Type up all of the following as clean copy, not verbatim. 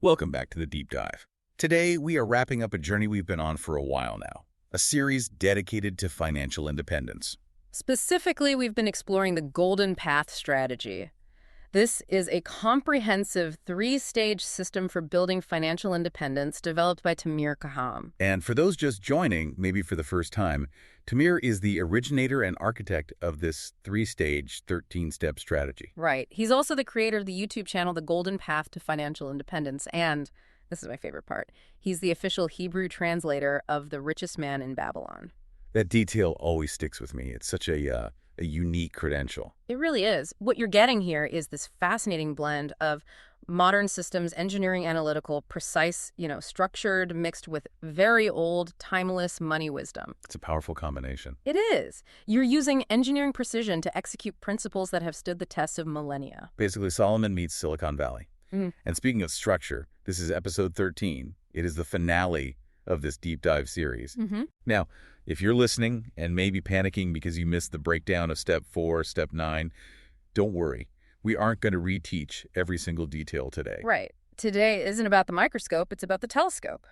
Welcome back to the Deep Dive. Today, we are wrapping up a journey we've been on for a while now, a series dedicated to financial independence. Specifically, we've been exploring the Golden Path strategy. This is a comprehensive three-stage system for building financial independence developed by Tamir Kaham. And for those just joining, maybe for the first time, Tamir is the originator and architect of this three-stage, 13-step strategy. Right. He's also the creator of the YouTube channel, The Golden Path to Financial Independence, and, this is my favorite part, he's the official Hebrew translator of The Richest Man in Babylon. That detail always sticks with me. It's such a unique credential. It really is. What you're getting here is this fascinating blend of modern systems, engineering, analytical, precise, structured, mixed with very old, timeless money wisdom. It's a powerful combination. It is. You're using engineering precision to execute principles that have stood the test of millennia. Basically, Solomon meets Silicon Valley. And speaking of structure, this is episode 13. It is the finale of this deep dive series. Now, if you're listening and maybe panicking because you missed the breakdown of step 4, step 9, don't worry. We aren't going to reteach every single detail today. Right. Today isn't about the microscope, it's about the telescope.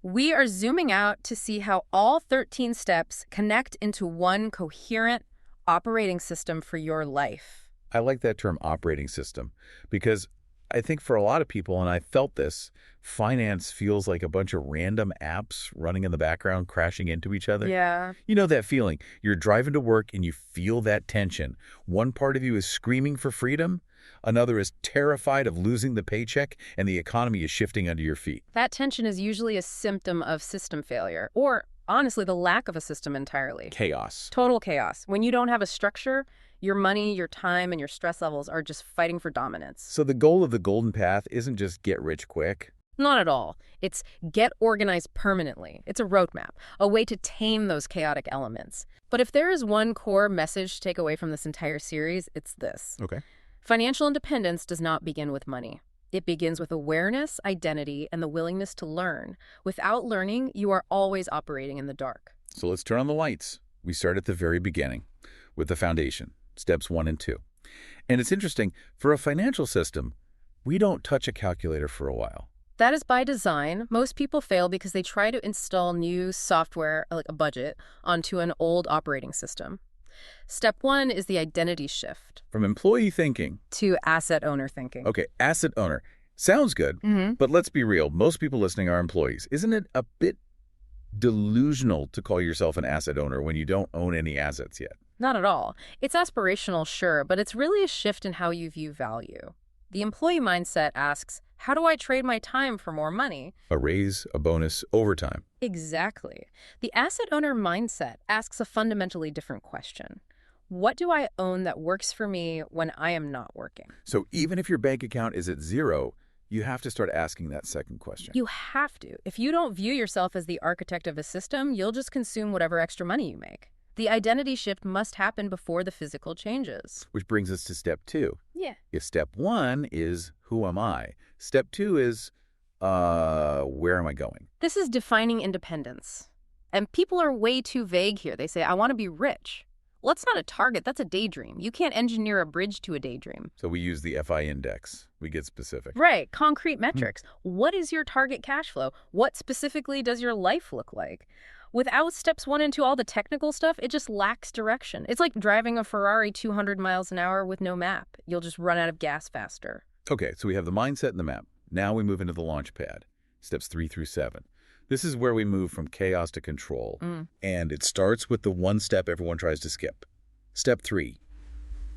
We are zooming out to see how all 13 steps connect into one coherent operating system for your life. I like that term, operating system, because I think for a lot of people, and I felt this, finance feels like a bunch of random apps running in the background, crashing into each other. Yeah. You know that feeling. You're driving to work and you feel that tension. One part of you is screaming for freedom. Another is terrified of losing the paycheck, and the economy is shifting under your feet. That tension is usually a symptom of system failure, or honestly, the lack of a system entirely. Chaos. Total chaos. When you don't have a structure, your money, your time, and your stress levels are just fighting for dominance. So the goal of the Golden Path isn't just get rich quick. Not at all. It's get organized permanently. It's a roadmap, a way to tame those chaotic elements. But if there is one core message to take away from this entire series, it's this. Okay. Financial independence does not begin with money. It begins with awareness, identity, and the willingness to learn. Without learning, you are always operating in the dark. So let's turn on the lights. We start at the very beginning with the foundation, steps 1 and 2. And it's interesting, for a financial system, we don't touch a calculator for a while. That is by design. Most people fail because they try to install new software, like a budget, onto an old operating system. Step 1 is the identity shift. From employee thinking to asset owner thinking. Okay, asset owner. Sounds good, but let's be real. Most people listening are employees. Isn't it a bit delusional to call yourself an asset owner when you don't own any assets yet? Not at all. It's aspirational, sure, but it's really a shift in how you view value. The employee mindset asks, how do I trade my time for more money? A raise, a bonus, overtime. Exactly. The asset owner mindset asks a fundamentally different question. What do I own that works for me when I am not working? So even if your bank account is at 0, you have to start asking that second question. You have to. If you don't view yourself as the architect of a system, you'll just consume whatever extra money you make. The identity shift must happen before the physical changes. Which brings us to step 2. Yeah. If step 1 is, who am I? Step 2 is, where am I going? This is defining independence. And people are way too vague here. They say, I want to be rich. Well, that's not a target. That's a daydream. You can't engineer a bridge to a daydream. So we use the FI index. We get specific. Right. Concrete metrics. What is your target cash flow? What specifically does your life look like? Without steps 1 and 2, all the technical stuff, it just lacks direction. It's like driving a Ferrari 200 miles an hour with no map. You'll just run out of gas faster. Okay, so we have the mindset and the map. Now we move into the launch pad, steps 3 through 7. This is where we move from chaos to control. And it starts with the one step everyone tries to skip. Step 3,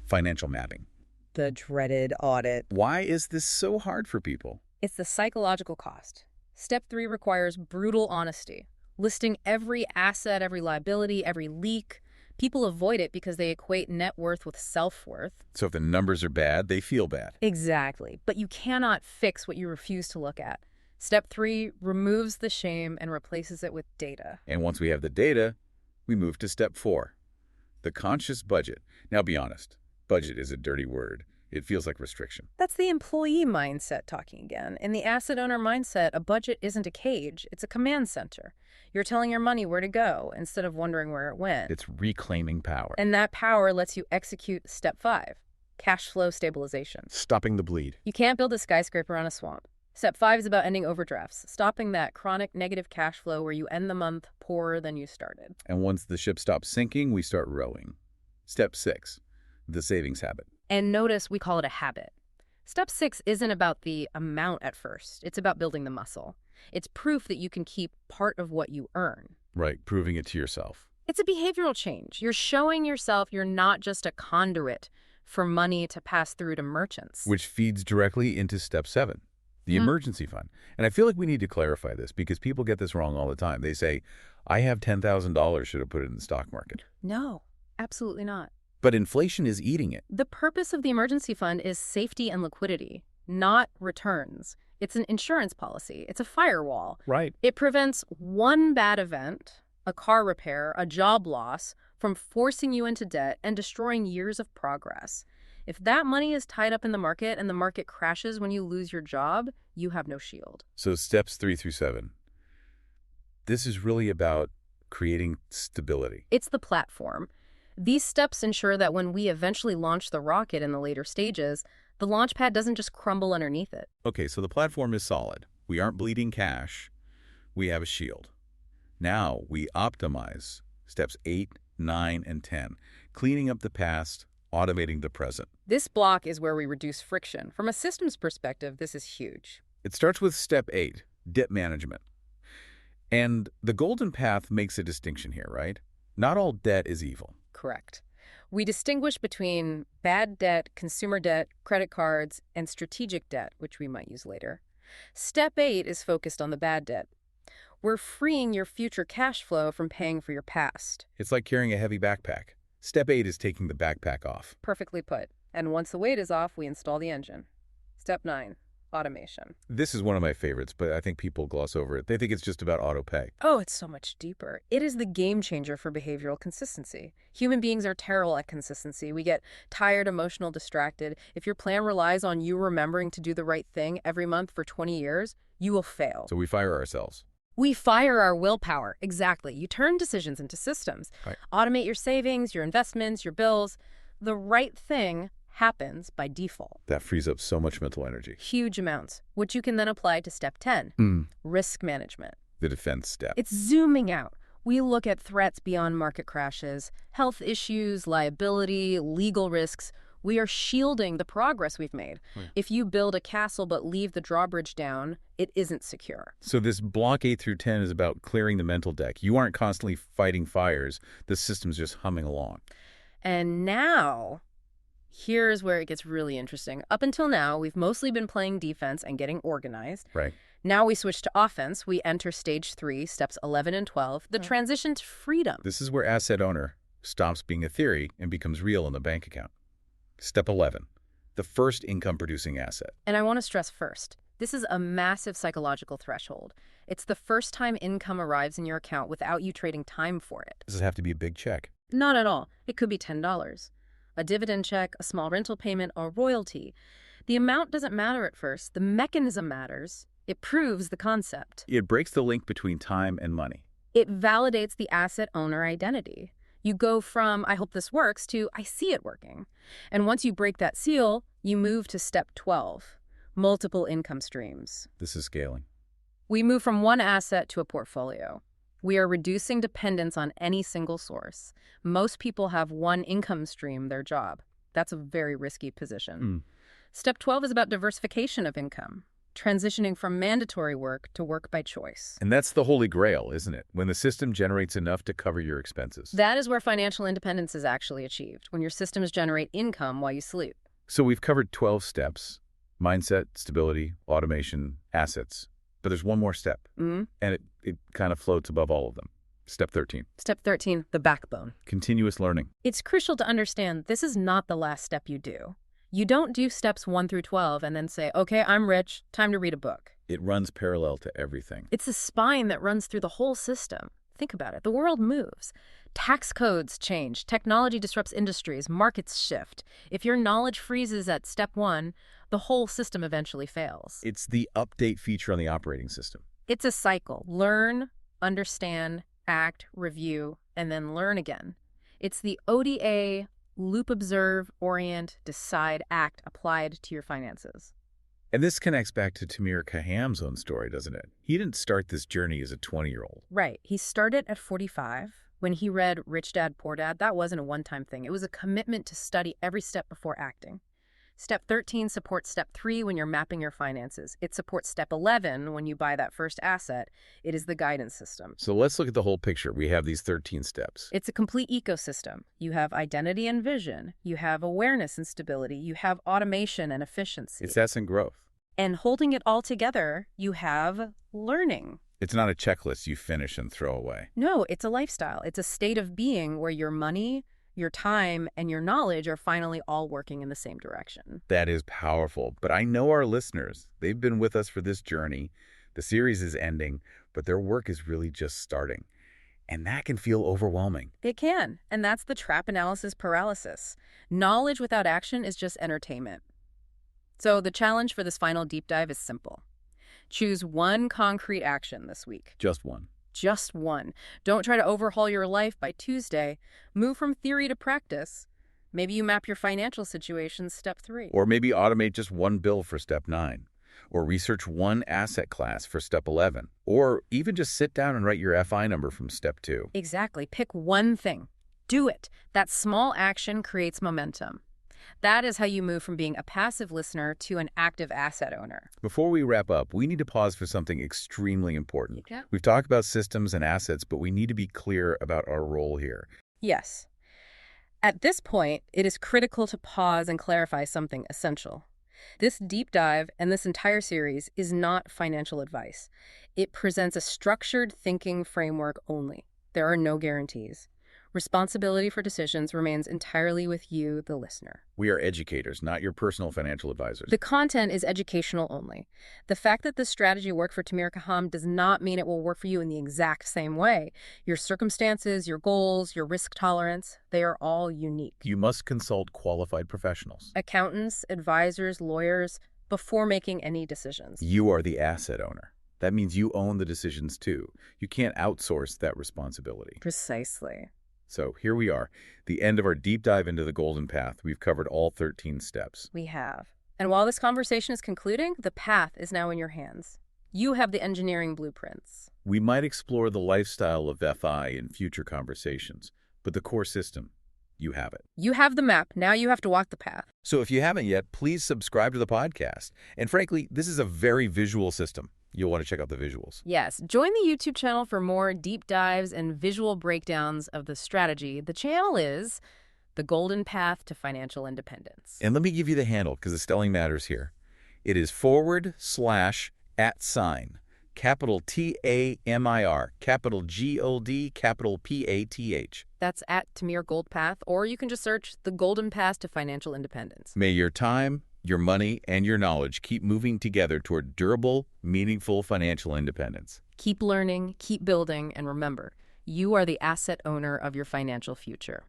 financial mapping. The dreaded audit. Why is this so hard for people? It's the psychological cost. Step 3 requires brutal honesty. Listing every asset, every liability, every leak. People avoid it because they equate net worth with self-worth. So if the numbers are bad, they feel bad. Exactly. But you cannot fix what you refuse to look at. Step 3 removes the shame and replaces it with data. And once we have the data, we move to step 4, the conscious budget. Now be honest, budget is a dirty word. It feels like restriction. That's the employee mindset talking again. In the asset owner mindset, a budget isn't a cage, it's a command center. You're telling your money where to go instead of wondering where it went. It's reclaiming power. And that power lets you execute step 5, cash flow stabilization. Stopping the bleed. You can't build a skyscraper on a swamp. Step 5 is about ending overdrafts, stopping that chronic negative cash flow where you end the month poorer than you started. And once the ship stops sinking, we start rowing. Step 6, the savings habit. And notice we call it a habit. Step 6 isn't about the amount at first. It's about building the muscle. It's proof that you can keep part of what you earn. Right, proving it to yourself. It's a behavioral change. You're showing yourself you're not just a conduit for money to pass through to merchants. Which feeds directly into step 7, the emergency fund. And I feel like we need to clarify this because people get this wrong all the time. They say, I have $10,000, should have put it in the stock market. No, absolutely not. But inflation is eating it. The purpose of the emergency fund is safety and liquidity, not returns. It's an insurance policy. It's a firewall. Right. It prevents one bad event, a car repair, a job loss, from forcing you into debt and destroying years of progress. If that money is tied up in the market and the market crashes when you lose your job, you have no shield. So steps 3 through 7. This is really about creating stability. It's the platform. These steps ensure that when we eventually launch the rocket in the later stages, the launch pad doesn't just crumble underneath it. Okay, so the platform is solid. We aren't bleeding cash. We have a shield. Now we optimize steps 8, 9, and 10, cleaning up the past, automating the present. This block is where we reduce friction. From a systems perspective, this is huge. It starts with step 8, debt management. And the Golden Path makes a distinction here, right? Not all debt is evil. Correct. We distinguish between bad debt, consumer debt, credit cards, and strategic debt, which we might use later. Step 8 is focused on the bad debt. We're freeing your future cash flow from paying for your past. It's like carrying a heavy backpack. Step 8 is taking the backpack off. Perfectly put. And once the weight is off, we install the engine. Step 9, automation. This is one of my favorites, but I think people gloss over it. They think it's just about auto pay. Oh, it's so much deeper. It is the game changer for behavioral consistency. Human beings are terrible at consistency. We get tired, emotional, distracted. If your plan relies on you remembering to do the right thing every month for 20 years, you will fail. So we fire ourselves. We fire our willpower. Exactly. You turn decisions into systems. Right. Automate your savings, your investments, your bills. The right thing happens by default. That frees up so much mental energy. Huge amounts, which you can then apply to step 10, risk management. The defense step. It's zooming out. We look at threats beyond market crashes, health issues, liability, legal risks. We are shielding the progress we've made. Right. If you build a castle but leave the drawbridge down, it isn't secure. So this block 8 through 10 is about clearing the mental deck. You aren't constantly fighting fires. The system's just humming along. And now, here's where it gets really interesting. Up until now, we've mostly been playing defense and getting organized. Right. Now we switch to offense. We enter stage 3, steps 11 and 12, the transition to freedom. This is where asset owner stops being a theory and becomes real in the bank account. Step 11, the first income-producing asset. And I want to stress first, this is a massive psychological threshold. It's the first time income arrives in your account without you trading time for it. Does it have to be a big check? Not at all. It could be $10. A dividend check, a small rental payment, or royalty. The amount doesn't matter at first. The mechanism matters. It proves the concept. It breaks the link between time and money. It validates the asset owner identity. You go from, I hope this works, to, I see it working. And once you break that seal, you move to step 12, multiple income streams. This is scaling. We move from one asset to a portfolio. We are reducing dependence on any single source. Most people have one income stream, their job. That's a very risky position. Step 12 is about diversification of income, transitioning from mandatory work to work by choice. And that's the holy grail, isn't it? When the system generates enough to cover your expenses. That is where financial independence is actually achieved, when your systems generate income while you sleep. So we've covered 12 steps: mindset, stability, automation, assets. But there's one more step, and it kind of floats above all of them. Step 13. Step 13, the backbone. Continuous learning. It's crucial to understand this is not the last step you do. You don't do steps 1 through 12 and then say, okay, I'm rich, time to read a book. It runs parallel to everything. It's a spine that runs through the whole system. Think about it. The world moves. Tax codes change. Technology disrupts industries. Markets shift. If your knowledge freezes at step 1, the whole system eventually fails. It's the update feature on the operating system. It's a cycle. Learn, understand, act, review, and then learn again. It's the ODA, loop, observe, orient, decide, act applied to your finances. And this connects back to Tamir Kaham's own story, doesn't it? He didn't start this journey as a 20-year-old. Right. He started at 45. When he read Rich Dad, Poor Dad, that wasn't a one-time thing. It was a commitment to study every step before acting. Step 13 supports Step 3 when you're mapping your finances. It supports Step 11 when you buy that first asset. It is the guidance system. So let's look at the whole picture. We have these 13 steps. It's a complete ecosystem. You have identity and vision. You have awareness and stability. You have automation and efficiency. It's S and growth. And holding it all together, you have learning. It's not a checklist you finish and throw away. No, it's a lifestyle. It's a state of being where your money, your time, and your knowledge are finally all working in the same direction. That is powerful. But I know our listeners. They've been with us for this journey. The series is ending, but their work is really just starting. And that can feel overwhelming. It can. And that's the trap analysis paralysis. Knowledge without action is just entertainment. So the challenge for this final deep dive is simple. Choose one concrete action this week. Just one. Just one. Don't try to overhaul your life by Tuesday. Move from theory to practice. Maybe you map your financial situation Step 3. Or maybe automate just one bill for Step 9. Or research one asset class for Step 11. Or even just sit down and write your FI number from Step 2. Exactly. Pick one thing. Do it. That small action creates momentum. That is how you move from being a passive listener to an active asset owner. Before we wrap up, we need to pause for something extremely important. Yeah. We've talked about systems and assets, but we need to be clear about our role here. Yes. At this point, it is critical to pause and clarify something essential. This deep dive and this entire series is not financial advice. It presents a structured thinking framework only. There are no guarantees. Responsibility for decisions remains entirely with you, the listener. We are educators, not your personal financial advisors. The content is educational only. The fact that this strategy worked for Tamir Kaham does not mean it will work for you in the exact same way. Your circumstances, your goals, your risk tolerance, they are all unique. You must consult qualified professionals. Accountants, advisors, lawyers, before making any decisions. You are the asset owner. That means you own the decisions too. You can't outsource that responsibility. Precisely. So here we are, the end of our deep dive into the Golden Path. We've covered all 13 steps. We have. And while this conversation is concluding, the path is now in your hands. You have the engineering blueprints. We might explore the lifestyle of FI in future conversations, but the core system, you have it. You have the map. Now you have to walk the path. So if you haven't yet, please subscribe to the podcast. And frankly, this is a very visual system. You'll want to check out the visuals. Yes, join the YouTube channel for more deep dives and visual breakdowns of the strategy. The channel is The Golden Path to Financial Independence. And let me give you the handle, because the spelling matters here. It is /@, capital TAMIR, capital GOLD, capital PATH. That's at Tamir Gold Path, or you can just search The Golden Path to Financial Independence. May your time, your money, and your knowledge keep moving together toward durable, meaningful financial independence. Keep learning, keep building, and remember, you are the asset owner of your financial future.